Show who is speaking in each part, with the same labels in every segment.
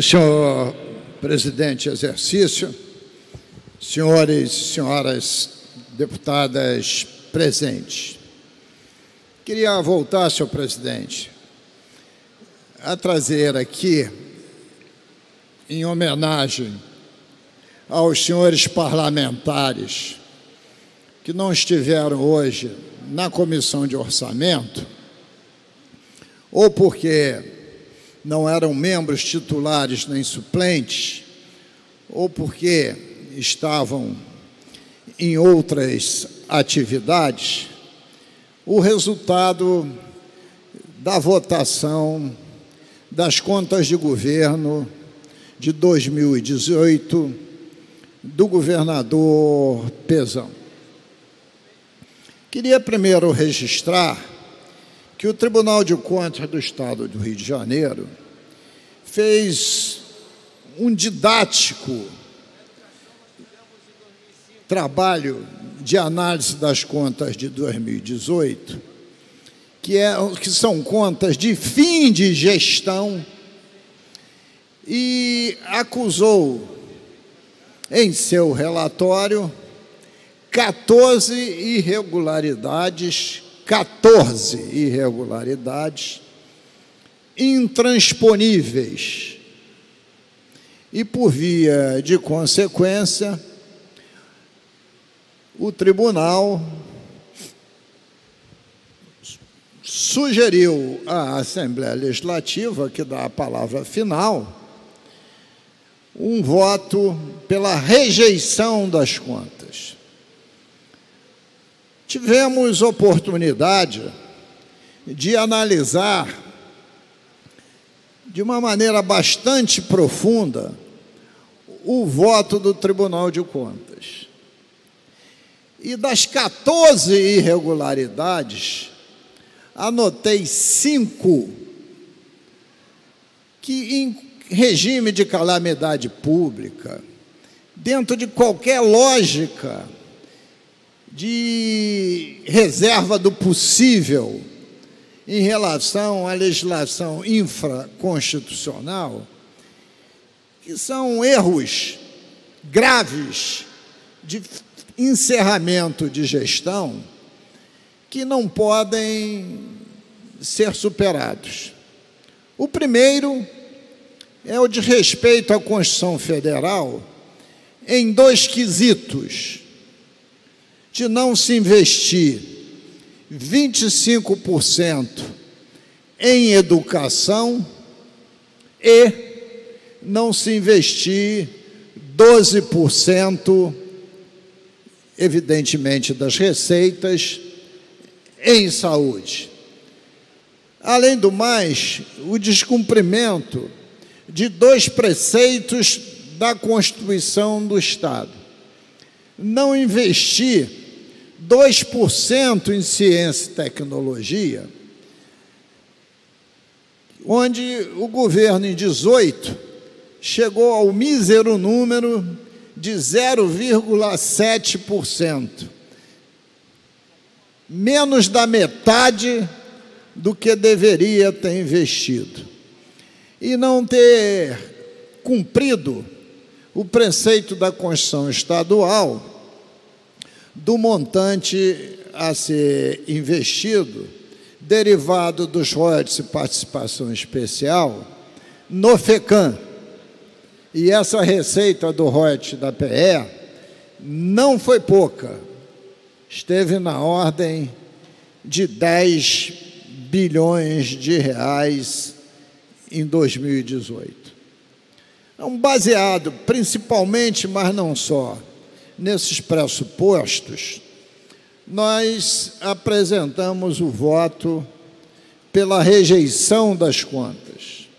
Speaker 1: Senhor presidente em exercício, senhores e senhoras deputadas presentes, queria voltar, senhor presidente, a trazer aqui, em homenagem aos senhores parlamentares que não estiveram hoje na Comissão de Orçamento, ou porque não eram membros titulares nem suplentes, ou porque estavam em outras atividades, o resultado da votação das contas de governo de 2018 do governador Pezão. Queria primeiro registrar que o Tribunal de Contas do Estado do Rio de Janeiro fez um didático trabalho de análise das contas de 2018, que são contas de fim de gestão, e acusou em seu relatório 14 irregularidades intransponíveis. E, por via de consequência, o tribunal sugeriu à Assembleia Legislativa, que dá a palavra final, um voto pela rejeição das contas. Tivemos oportunidade de analisar de uma maneira bastante profunda o voto do Tribunal de Contas. E das 14 irregularidades, anotei 5 que, em regime de calamidade pública, dentro de qualquer lógica de reserva do possível em relação à legislação infraconstitucional, que são erros graves de encerramento de gestão que não podem ser superados. O primeiro é o de respeito à Constituição Federal em 2 quesitos: de não se investir 25% em educação e não se investir 12%, evidentemente, das receitas em saúde. Além do mais, o descumprimento de 2 preceitos da Constituição do Estado: não investir 2% em ciência e tecnologia, onde o governo, em 18, chegou ao mísero número de 0,7%, menos da metade do que deveria ter investido, e não ter cumprido o preceito da Constituição Estadual do montante a ser investido, derivado dos royalties e participação especial, no FECAM. E essa receita do royalties da PE não foi pouca, esteve na ordem de 10 bilhões de reais em 2018. Então, baseado principalmente, mas não só, nesses pressupostos, nós apresentamos o voto pela rejeição das contas.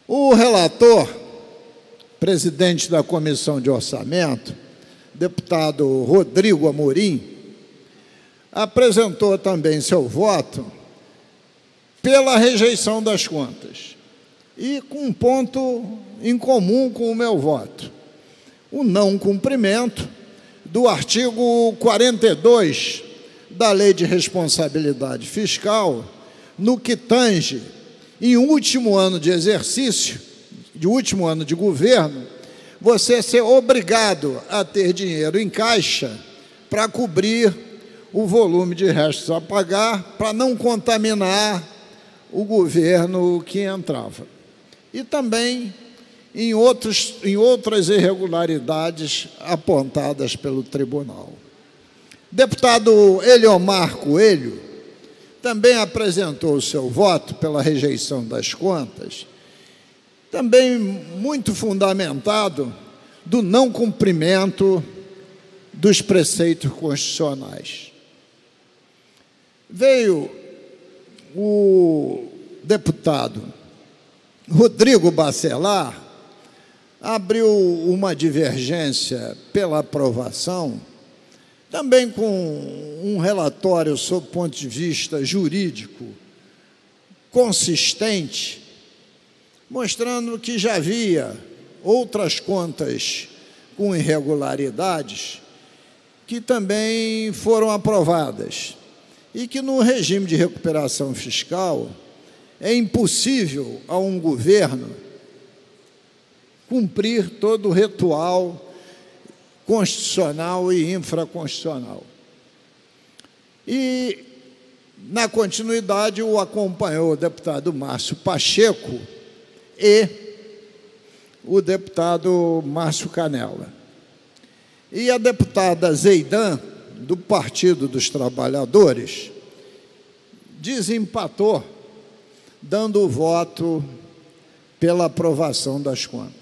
Speaker 1: O relator, presidente da Comissão de Orçamento, deputado Rodrigo Amorim, apresentou também seu voto pela rejeição das contas, e com um ponto em comum com o meu voto: o não cumprimento do artigo 42 da Lei de Responsabilidade Fiscal, no que tange, em último ano de exercício, de último ano de governo, você ser obrigado a ter dinheiro em caixa para cobrir o volume de restos a pagar, para não contaminar o governo que entrava. E também em outras irregularidades apontadas pelo tribunal. Deputado Eliomar Coelho também apresentou o seu voto pela rejeição das contas, também muito fundamentado do não cumprimento dos preceitos constitucionais. Veio o deputado Rodrigo Bacelar, abriu uma divergência pela aprovação, também com um relatório sob o ponto de vista jurídico consistente, mostrando que já havia outras contas com irregularidades que também foram aprovadas e que no regime de recuperação fiscal é impossível a um governo cumprir todo o ritual constitucional e infraconstitucional. E, na continuidade, o acompanhou o deputado Márcio Pacheco e o deputado Márcio Canella. E a deputada Zeidan, do Partido dos Trabalhadores, desempatou, dando o voto pela aprovação das contas.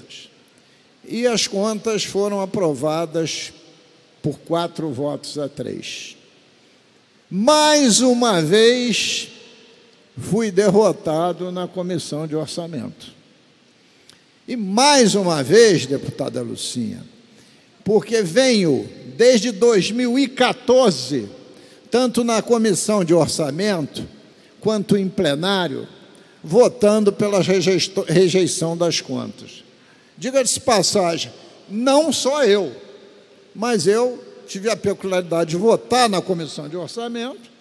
Speaker 1: E as contas foram aprovadas por 4 votos a 3. Mais uma vez, fui derrotado na comissão de orçamento. E mais uma vez, deputada Lucinha, porque venho desde 2014, tanto na comissão de orçamento, quanto em plenário, votando pela rejeição das contas. Diga-se de passagem, não só eu, mas eu tive a peculiaridade de votar na comissão de orçamento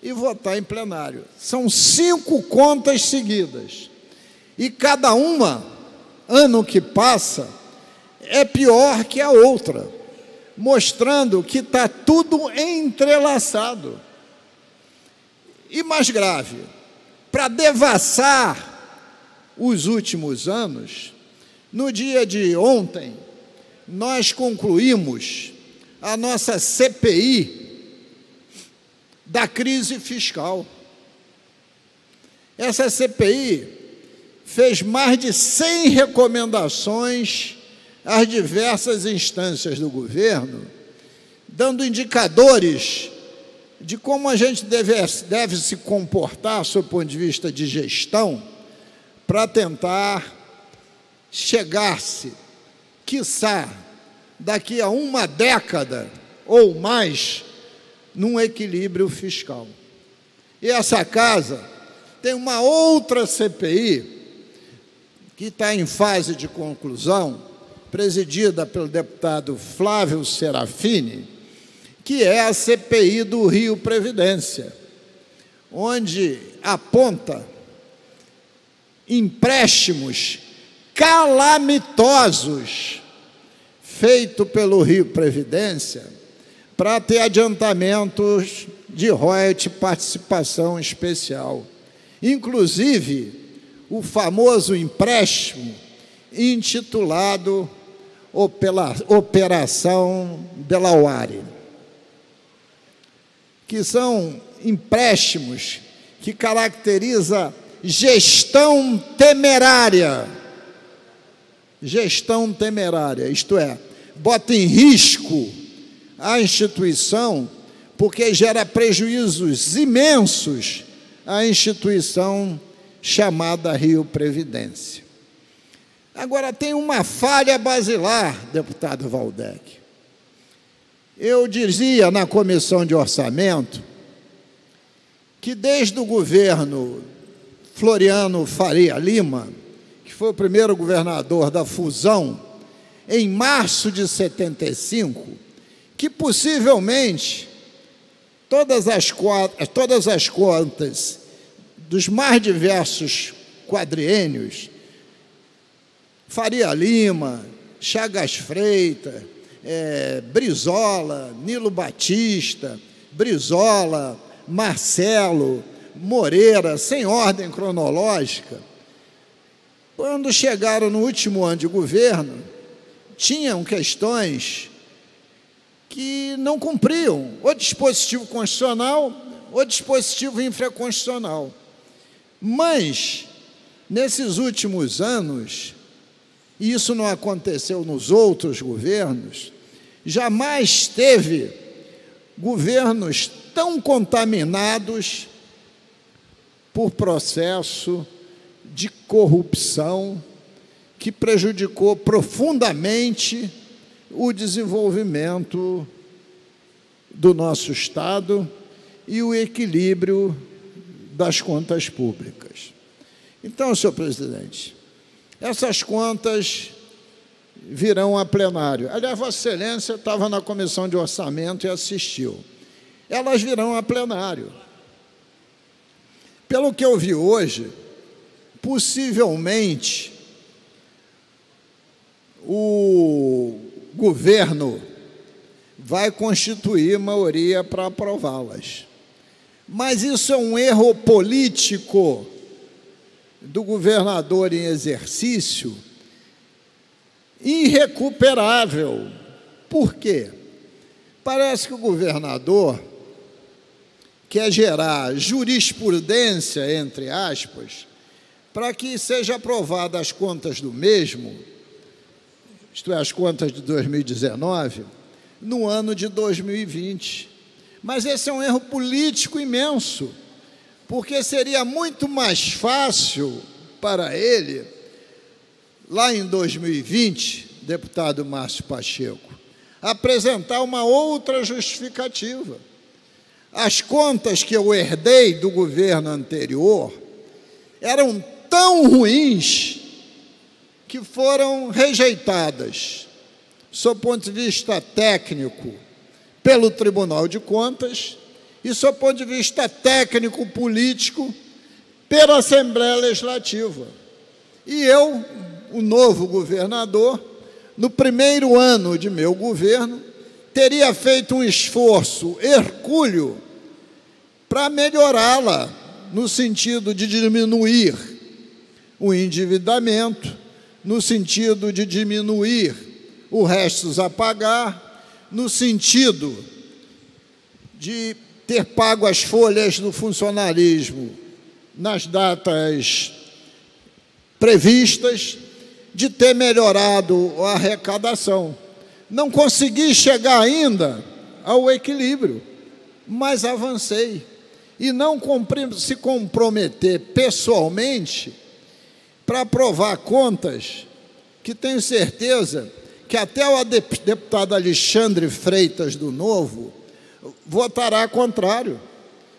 Speaker 1: e votar em plenário. São 5 contas seguidas. E cada uma, ano que passa, é pior que a outra, mostrando que está tudo entrelaçado. E mais grave, para devassar os últimos anos, no dia de ontem, nós concluímos a nossa CPI da crise fiscal. Essa CPI fez mais de 100 recomendações às diversas instâncias do governo, dando indicadores de como a gente deve se comportar, sob o ponto de vista de gestão, para tentar chegar-se, quiçá, daqui a uma década ou mais, num equilíbrio fiscal. E essa casa tem uma outra CPI, que está em fase de conclusão, presidida pelo deputado Flávio Serafini, que é a CPI do Rio Previdência, onde aponta empréstimos calamitosos feitos pelo Rio Previdência para ter adiantamentos de royalty participação especial. Inclusive, o famoso empréstimo intitulado Operação Delaware, que são empréstimos que caracteriza gestão temerária. Gestão temerária, isto é, bota em risco a instituição porque gera prejuízos imensos à instituição chamada Rio Previdência. Agora, tem uma falha basilar, deputado Waldeck. Eu dizia na comissão de orçamento que desde o governo Floriano Faria Lima, que foi o primeiro governador da fusão, em março de 75, que possivelmente todas as contas dos mais diversos quadriênios Faria Lima, Chagas Freitas, Brizola, Nilo Batista, Brizola, Marcelo, Moreira, sem ordem cronológica, quando chegaram no último ano de governo, tinham questões que não cumpriam o dispositivo constitucional ou dispositivo infraconstitucional. Mas, nesses últimos anos, e isso não aconteceu nos outros governos, jamais teve governos tão contaminados por processo de corrupção que prejudicou profundamente o desenvolvimento do nosso Estado e o equilíbrio das contas públicas. Então, senhor presidente, essas contas virão a plenário. Aliás, Vossa Excelência estava na Comissão de Orçamento e assistiu. Elas virão a plenário. Pelo que eu vi hoje, possivelmente o governo vai constituir maioria para aprová-las. Mas isso é um erro político do governador em exercício irrecuperável. Por quê? Parece que o governador quer gerar jurisprudência, entre aspas, para que seja aprovada as contas do mesmo, isto é, as contas de 2019, no ano de 2020. Mas esse é um erro político imenso, porque seria muito mais fácil para ele, lá em 2020, deputado Márcio Pacheco, apresentar uma outra justificativa. As contas que eu herdei do governo anterior eram tão ruins que foram rejeitadas, sob o ponto de vista técnico, pelo Tribunal de Contas e, sob o ponto de vista técnico-político, pela Assembleia Legislativa. E eu, o novo governador, no primeiro ano de meu governo, teria feito um esforço hercúleo para melhorá-la, no sentido de diminuir o endividamento, no sentido de diminuir os restos a pagar, no sentido de ter pago as folhas do funcionalismo nas datas previstas, de ter melhorado a arrecadação. Não consegui chegar ainda ao equilíbrio, mas avancei. E não se comprometer pessoalmente para aprovar contas que tenho certeza que até o deputado Alexandre Freitas, do Novo, votará contrário.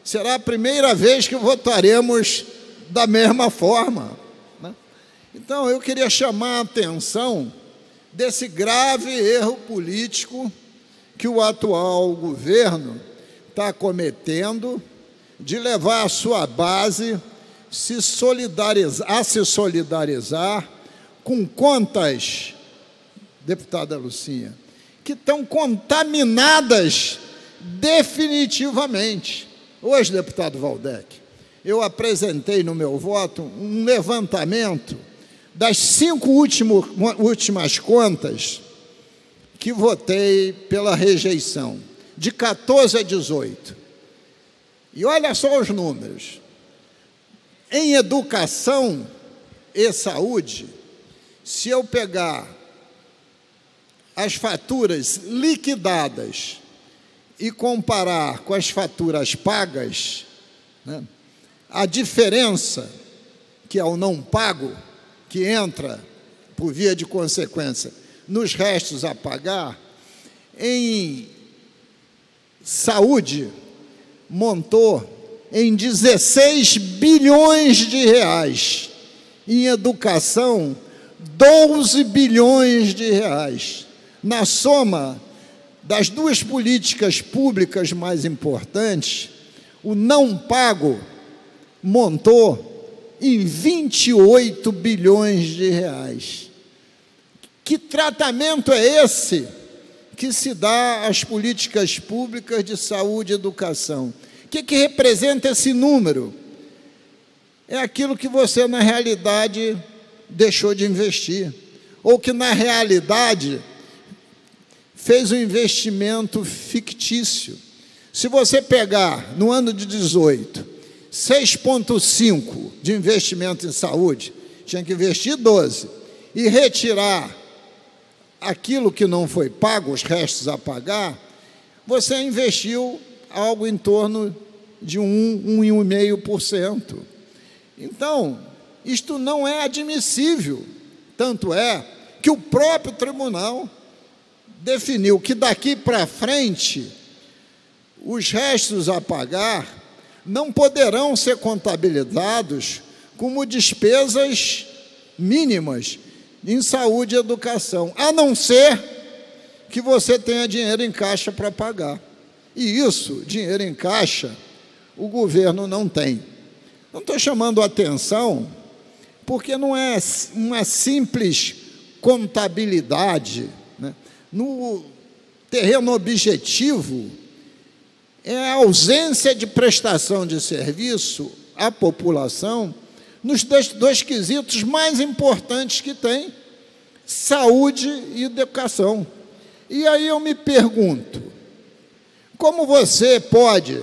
Speaker 1: Será a primeira vez que votaremos da mesma forma, né? Então, eu queria chamar a atenção desse grave erro político que o atual governo está cometendo, de levar a sua base a se solidarizar com contas, deputada Lucinha, que estão contaminadas definitivamente. Hoje, deputado Valdec, eu apresentei no meu voto um levantamento das 5 últimas contas que votei pela rejeição, de 14 a 18. E olha só os números. Em educação e saúde, se eu pegar as faturas liquidadas e comparar com as faturas pagas, né, a diferença, que é o não pago, que entra, por via de consequência, nos restos a pagar, em saúde, montou em 16 bilhões de reais, em educação, 12 bilhões de reais. Na soma das duas políticas públicas mais importantes, o não pago montou em 28 bilhões de reais. Que tratamento é esse que se dá às políticas públicas de saúde e educação? O que representa esse número? É aquilo que você, na realidade, deixou de investir, ou que, na realidade, fez um investimento fictício. Se você pegar, no ano de 18, 6,5 de investimento em saúde, tinha que investir 12, e retirar aquilo que não foi pago, os restos a pagar, você investiu algo em torno de 1,5%. Então, isto não é admissível. Tanto é que o próprio tribunal definiu que daqui para frente os restos a pagar não poderão ser contabilizados como despesas mínimas em saúde e educação, a não ser que você tenha dinheiro em caixa para pagar. E isso, dinheiro em caixa, o governo não tem. Não estou chamando a atenção, porque não é uma simples contabilidade, né? No terreno objetivo, é a ausência de prestação de serviço à população nos dois quesitos mais importantes que tem, saúde e educação. E aí eu me pergunto, como você pode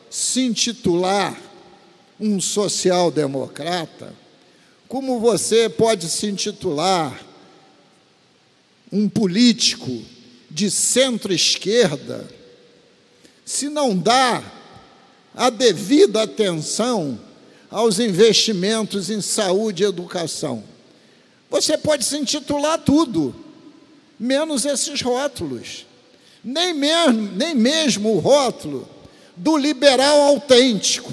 Speaker 1: se intitular um social-democrata, como você pode se intitular um político de centro-esquerda, se não dá a devida atenção aos investimentos em saúde e educação? Você pode se intitular tudo, menos esses rótulos. Nem mesmo o rótulo do liberal autêntico,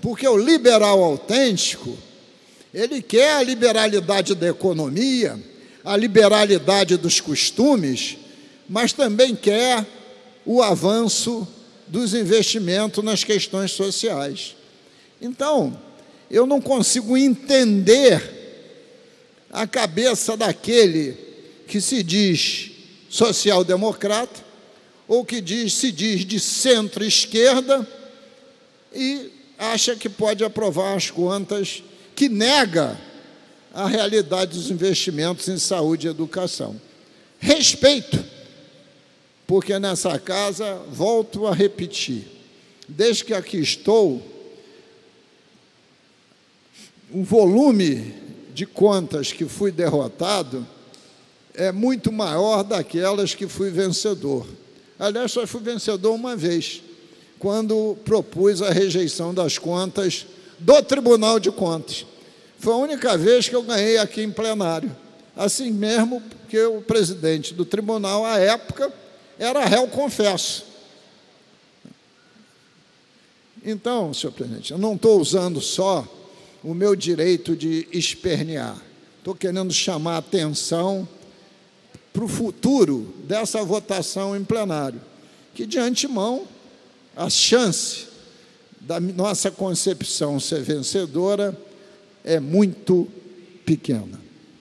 Speaker 1: porque o liberal autêntico, ele quer a liberalidade da economia, a liberalidade dos costumes, mas também quer o avanço dos investimentos nas questões sociais. Então, eu não consigo entender a cabeça daquele que se diz social-democrata ou que se diz de centro-esquerda e acha que pode aprovar as contas, que nega a realidade dos investimentos em saúde e educação. Respeito, porque nessa casa, volto a repetir, desde que aqui estou, o volume de contas que fui derrotado é muito maior daquelas que fui vencedor. Aliás, só fui vencedor uma vez, quando propus a rejeição das contas do Tribunal de Contas. Foi a única vez que eu ganhei aqui em plenário. Assim mesmo, porque o presidente do tribunal, à época, era réu confesso. Então, senhor presidente, eu não estou usando só o meu direito de espernear. Estou querendo chamar a atenção para o futuro dessa votação em plenário, que de antemão a chance da nossa concepção ser vencedora é muito pequena.